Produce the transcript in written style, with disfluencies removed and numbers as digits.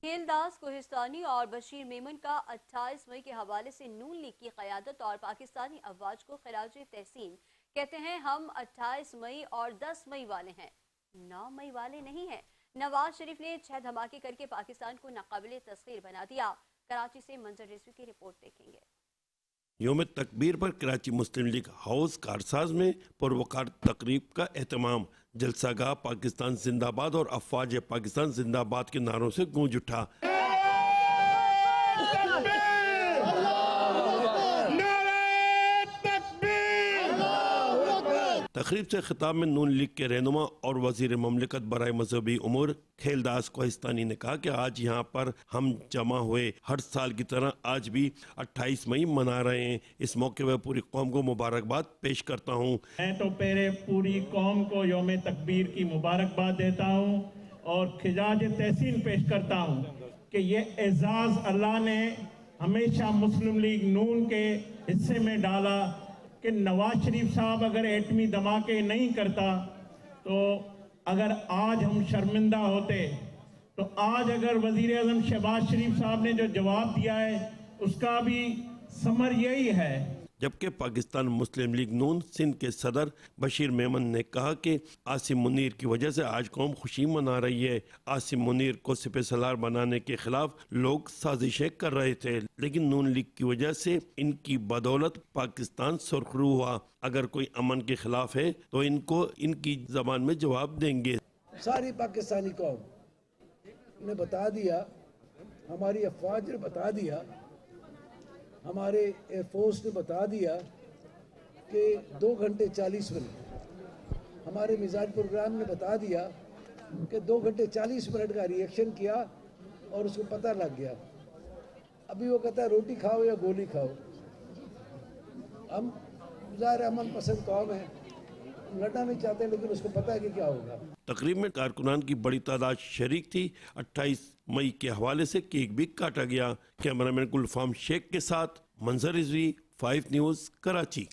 کھیلداس کوہستانی اور بشیر میمن کا 28 مئی کے حوالے سے نون لیگ کی قیادت اور پاکستانی افواج کو خراج تحسین کہتے ہیں ہم 28 مئی اور 10 مئی والے ہیں، 9 مئی والے نہیں ہیں۔ نواز شریف نے 6 دھماکے کر کے پاکستان کو ناقابل تسخیر بنا دیا۔ کراچی سے منظر رضوی کی رپورٹ دیکھیں گے۔ یوم تکبیر پر کراچی مسلم لیگ ہاؤس کارساز میں پروقار تقریب کا اہتمام، جلسہ گاہ پاکستان زندہ باد اور افواج پاکستان زندہ باد کے نعروں سے گونج اٹھا۔ تقریب سے خطاب میں نون لیگ کے رہنما اور وزیر مملکت برائے مذہبی امور کھیلداس کوہستانی نے کہا کہ آج یہاں پر ہم جمع ہوئے ہر سال کی طرح آج بھی 28 مئی منا رہے ہیں۔ اس موقع پر پوری قوم کو مبارکباد پیش کرتا ہوں۔ میں تو پہلے پوری قوم کو یوم تکبیر کی مبارکباد دیتا ہوں اور خراج تحسین پیش کرتا ہوں کہ یہ اعزاز اللہ نے ہمیشہ مسلم لیگ نون کے حصے میں ڈالا کہ نواز شریف صاحب اگر ایٹمی دھماکے نہیں کرتا تو اگر آج ہم شرمندہ ہوتے، تو آج اگر وزیر اعظم شہباز شریف صاحب نے جو جواب دیا ہے اس کا بھی ثمر یہی ہے۔ جبکہ پاکستان مسلم لیگ نون سندھ کے صدر بشیر میمن نے کہا کہ عاصم منیر کی وجہ سے آج قوم خوشی منا رہی ہے۔ عاصم منیر کو سپہ سالار بنانے کے خلاف لوگ سازشیں کر رہے تھے، لیکن نون لیگ کی وجہ سے ان کی بدولت پاکستان سرخرو ہوا۔ اگر کوئی امن کے خلاف ہے تو ان کو ان کی زبان میں جواب دیں گے۔ ساری پاکستانی قوم نے بتا دیا، ہماری افواج نے بتا دیا، ہمارے ایئر فورس نے بتا دیا کہ 2 گھنٹے 40 منٹ، ہمارے میزائل پروگرام نے بتا دیا کہ 2 گھنٹے 40 منٹ کا ریئیکشن کیا اور اس کو پتہ لگ گیا۔ ابھی وہ کہتا ہے روٹی کھاؤ یا گولی کھاؤ۔ ہم ظاہر امن پسند قوم ہے، لڑنا نہیں چاہتے لیکن اس کو پتہ ہے کہ کیا ہوگا۔ تقریب میں کارکنان کی بڑی تعداد شریک تھی۔ 28 مئی کے حوالے سے کیک بھی کاٹا گیا۔ کیمرہ مین گلفام شیخ کے ساتھ منظر رضوی، 5 نیوز، کراچی۔